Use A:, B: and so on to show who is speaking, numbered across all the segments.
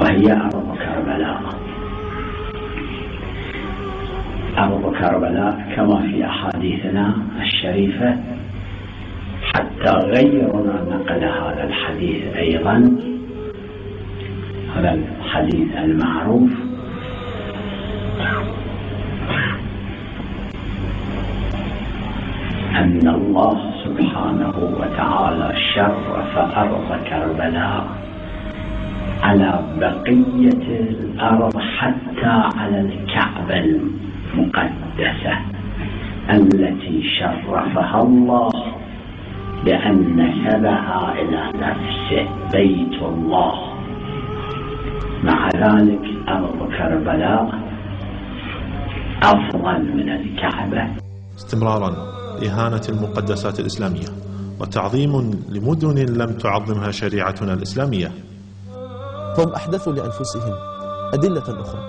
A: وهي أرض كربلاء. أرض كربلاء كما في أحاديثنا الشريفة، حتى غيرنا نقل هذا الحديث أيضا، هذا الحديث المعروف أن الله سبحانه وتعالى شرف أرض كربلاء على بقية الأرض، حتى على الكعبة المقدسة التي شرفها الله بأن نسبها إلى نفسه بيت الله. مع ذلك أرض كربلاء أفضل من الكعبة.
B: استمرارا إهانة المقدسات الإسلامية وتعظيم لمدن لم تعظمها شريعتنا الإسلامية.
C: فهم أحدثوا لأنفسهم أدلة أخرى،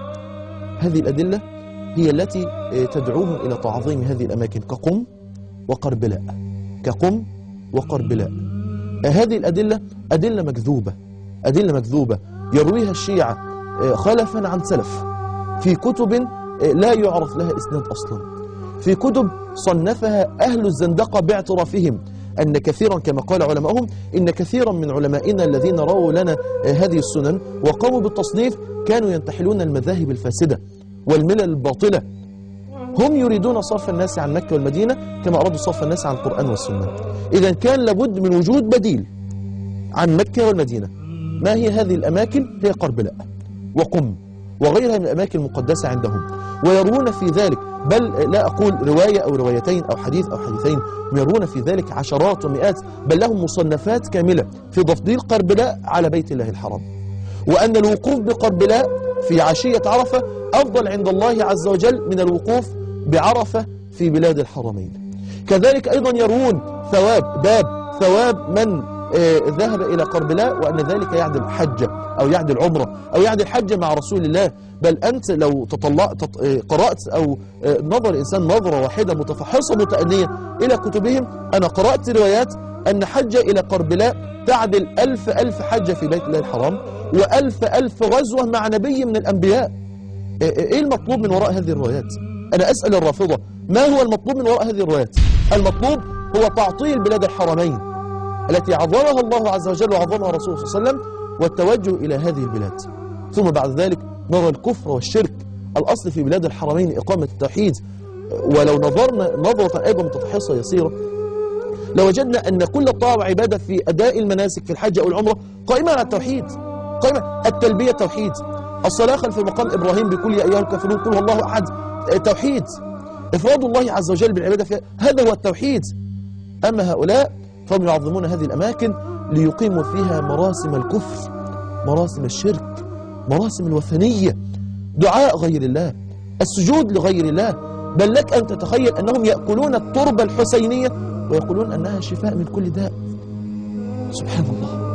C: هذه الأدلة هي التي تدعوهم إلى تعظيم هذه الأماكن كقم وقربلاء، كقم وقربلاء. هذه الأدلة أدلة مكذوبة، أدلة مكذوبة يرويها الشيعة خلفا عن سلف في كتب لا يعرف لها إسناد أصلا، في كتب صنفها أهل الزندقة باعترافهم أن كثيرا، كما قال علماءهم، إن كثيرا من علمائنا الذين رووا لنا هذه السنن وقاموا بالتصنيف كانوا ينتحلون المذاهب الفاسدة والملل الباطلة. هم يريدون صرف الناس عن مكة والمدينة كما أرادوا صرف الناس عن القرآن والسنة. إذا كان لابد من وجود بديل عن مكة والمدينة. ما هي هذه الأماكن؟ هي قربلاء وقم وغيرها من الأماكن المقدسة عندهم، ويروون في ذلك، بل لا أقول رواية أو روايتين أو حديث أو حديثين، يروون في ذلك عشرات ومئات، بل لهم مصنفات كاملة في تفضيل قربلاء على بيت الله الحرام، وأن الوقوف بقربلاء في عشية عرفة أفضل عند الله عز وجل من الوقوف بعرفة في بلاد الحرمين. كذلك أيضا يروون ثواب من ذهب إلى قربلاء، وأن ذلك يعدل حجة أو يعدل عمرة أو يعدل حجة مع رسول الله. بل أنت لو قرأت أو نظر الإنسان نظرة واحدة متفحصة متأنية إلى كتبهم، أنا قرأت روايات أن حجة إلى قربلاء تعدل 1000 حجة في بيت الله الحرام، و1000 غزوة مع نبي من الأنبياء. إيه المطلوب من وراء هذه الروايات؟ أنا أسأل الرافضة، ما هو المطلوب من وراء هذه الروايات؟ المطلوب هو تعطيل بلاد الحرمين التي عظمها الله عز وجل وعظمها رسوله صلى الله عليه وسلم، والتوجه إلى هذه البلاد. ثم بعد ذلك نرى الكفر والشرك. الأصل في بلاد الحرمين إقامة التوحيد. ولو نظرنا نظرة أيضا متفحصة يسيرة لوجدنا أن كل طاعة وعبادة في أداء المناسك في الحج أو العمرة قائمة على التوحيد، قائمة. التلبية توحيد، الصلاة خلف مقام إبراهيم بكل يا أيها الكافرون قل هو الله أحد توحيد، إفراد الله عز وجل بالعبادة فيها، هذا هو التوحيد. أما هؤلاء فهم يعظمون هذه الأماكن ليقيموا فيها مراسم الكفر، مراسم الشرك، مراسم الوثنية، دعاء غير الله، السجود لغير الله. بل لك أن تتخيل أنهم يأكلون التربة الحسينية ويقولون أنها شفاء من كل داء. سبحان الله.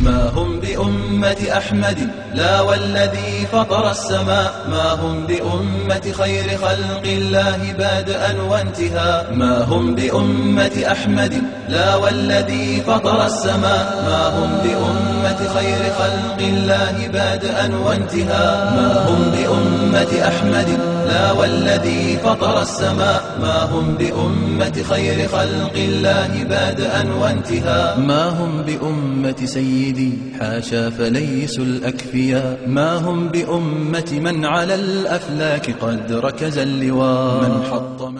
D: ما هم بأمة أحمد لا والذي فطر السماء، ما هم بأمة خير خلق الله بادئا وانتهاء. ما هم بأمة أحمد لا والذي فطر السماء، ما هم بأمة خير خلق الله بادئا وانتهاء. ما هم بأمة أحمد لا والذي فطر السماء، ما هم بأمة خير خلق الله بادئا وانتهاء. ما هم بأمة سيدي حاشا فليسوا الأكفياء، ما هم بأمة من على الأفلاك قد ركز اللواء. من حطم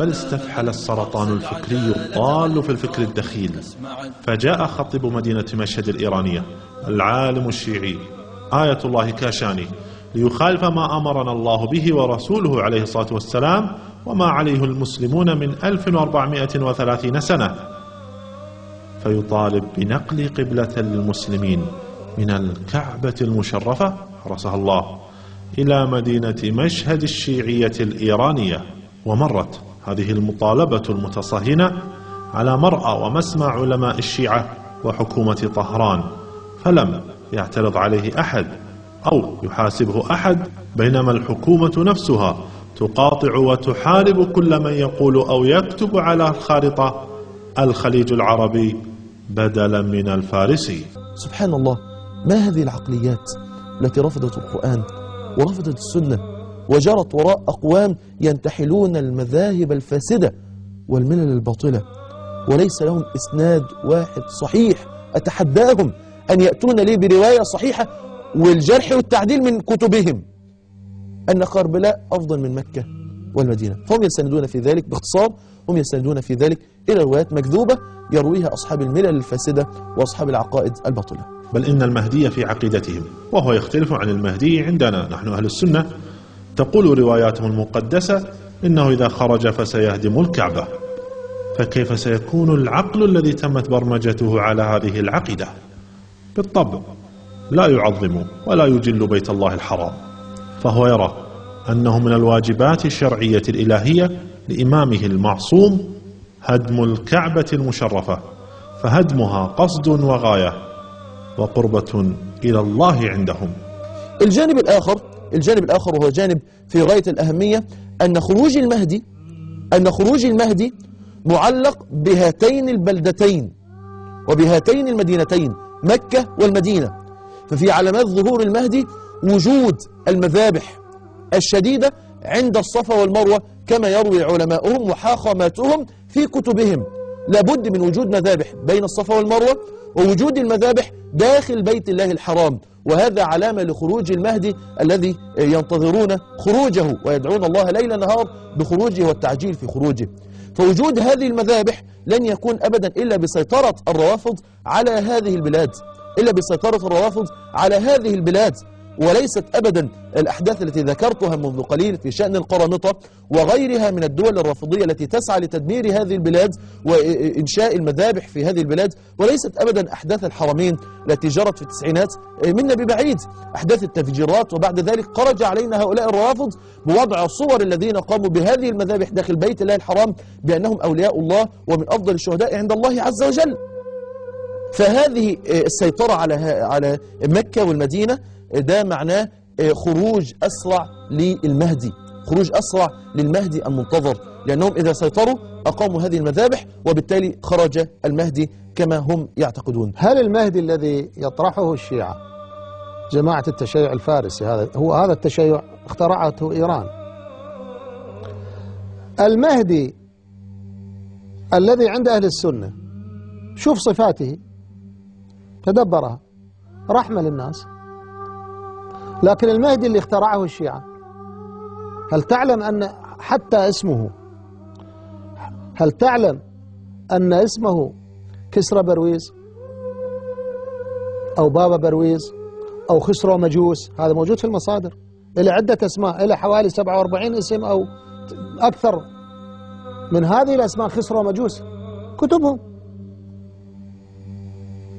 B: بل استفحل السرطان الفكري الضال في الفكر الدخيل، فجاء خطيب مدينة مشهد الإيرانية العالم الشيعي آية الله كاشاني ليخالف ما أمرنا الله به ورسوله عليه الصلاة والسلام وما عليه المسلمون من 1430 سنة، فيطالب بنقل قبلة للمسلمين من الكعبة المشرفة حرسها الله إلى مدينة مشهد الشيعية الإيرانية. ومرت هذه المطالبة المتصهنة على مرأى ومسمع علماء الشيعة وحكومة طهران، فلم يعترض عليه أحد أو يحاسبه أحد، بينما الحكومة نفسها تقاطع وتحارب كل من يقول أو يكتب على الخارطة الخليج العربي بدلا من الفارسي.
C: سبحان الله، ما هذه العقليات؟ التي رفضت القرآن ورفضت السنة وجرت وراء أقوام ينتحلون المذاهب الفاسدة والملل الباطلة وليس لهم إسناد واحد صحيح. أتحداهم أن يأتون لي برواية صحيحة والجرح والتعديل من كتبهم أن كربلاء أفضل من مكة والمدينة. فهم يستندون في ذلك باختصار، هم يستندون في ذلك إلى روايات مكذوبة يرويها أصحاب الملل الفاسدة وأصحاب العقائد الباطلة.
B: بل إن المهدي في عقيدتهم وهو يختلف عن المهدي عندنا نحن أهل السنة. تقول رواياتهم المقدسة إنه إذا خرج فسيهدم الكعبة، فكيف سيكون العقل الذي تمت برمجته على هذه العقيدة؟ بالطبع لا يعظم ولا يجل بيت الله الحرام، فهو يرى أنه من الواجبات الشرعية الإلهية لإمامه المعصوم هدم الكعبة المشرفة، فهدمها قصد وغاية وقربة إلى الله عندهم.
C: الجانب الآخر وهو جانب في غاية الأهمية أن خروج المهدي معلق بهاتين البلدتين وبهاتين المدينتين مكة والمدينة. ففي علامات ظهور المهدي وجود المذابح الشديدة عند الصفا والمروة كما يروي علماؤهم وحاخاماتهم في كتبهم. لابد من وجود مذابح بين الصفا والمروة ووجود المذابح داخل بيت الله الحرام، وهذا علامة لخروج المهدي الذي ينتظرون خروجه ويدعون الله ليل نهار بخروجه والتعجيل في خروجه. فوجود هذه المذابح لن يكون أبدا إلا بسيطرة الروافض على هذه البلاد، وليست أبدا الأحداث التي ذكرتها منذ قليل في شأن القرامطة وغيرها من الدول الرافضية التي تسعى لتدمير هذه البلاد وإنشاء المذابح في هذه البلاد، وليست أبدا أحداث الحرمين التي جرت في التسعينات منا ببعيد، أحداث التفجيرات. وبعد ذلك خرج علينا هؤلاء الروافض بوضع صور الذين قاموا بهذه المذابح داخل بيت الله الحرام بأنهم أولياء الله ومن أفضل الشهداء عند الله عز وجل. فهذه السيطرة على مكة والمدينة ده معناه خروج أسرع للمهدي المنتظر، لأنهم إذا سيطروا أقاموا هذه المذابح وبالتالي خرج المهدي كما هم يعتقدون.
E: هل المهدي الذي يطرحه الشيعة جماعة التشيع الفارسي هذا التشيع اخترعته إيران؟ المهدي الذي عند أهل السنة شوف صفاته تدبرها، رحمة للناس. لكن المهدي اللي اخترعه الشيعة، هل تعلم أن حتى اسمه، هل تعلم أن اسمه كسرى برويز أو بابا برويز أو خسرو مجوس؟ هذا موجود في المصادر، إلى عدة أسماء، إلى حوالي 47 اسم أو أكثر من هذه الأسماء خسرو مجوس كتبهم.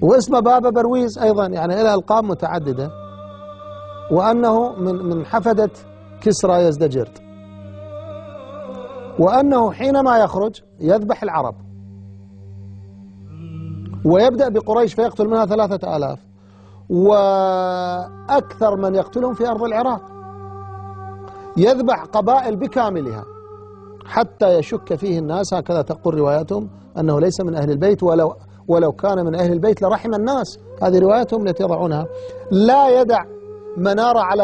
E: واسم بابا برويز أيضا يعني إلى ألقاب متعددة، وأنه من حفدة كسرى يزدجرد، وأنه حينما يخرج يذبح العرب ويبدأ بقريش فيقتل منها 3000، وأكثر من يقتلهم في أرض العراق، يذبح قبائل بكاملها حتى يشك فيه الناس، هكذا تقول رواياتهم أنه ليس من أهل البيت، ولو كان من أهل البيت لرحم الناس. هذه رواياتهم التي يضعونها. لا يدع منار على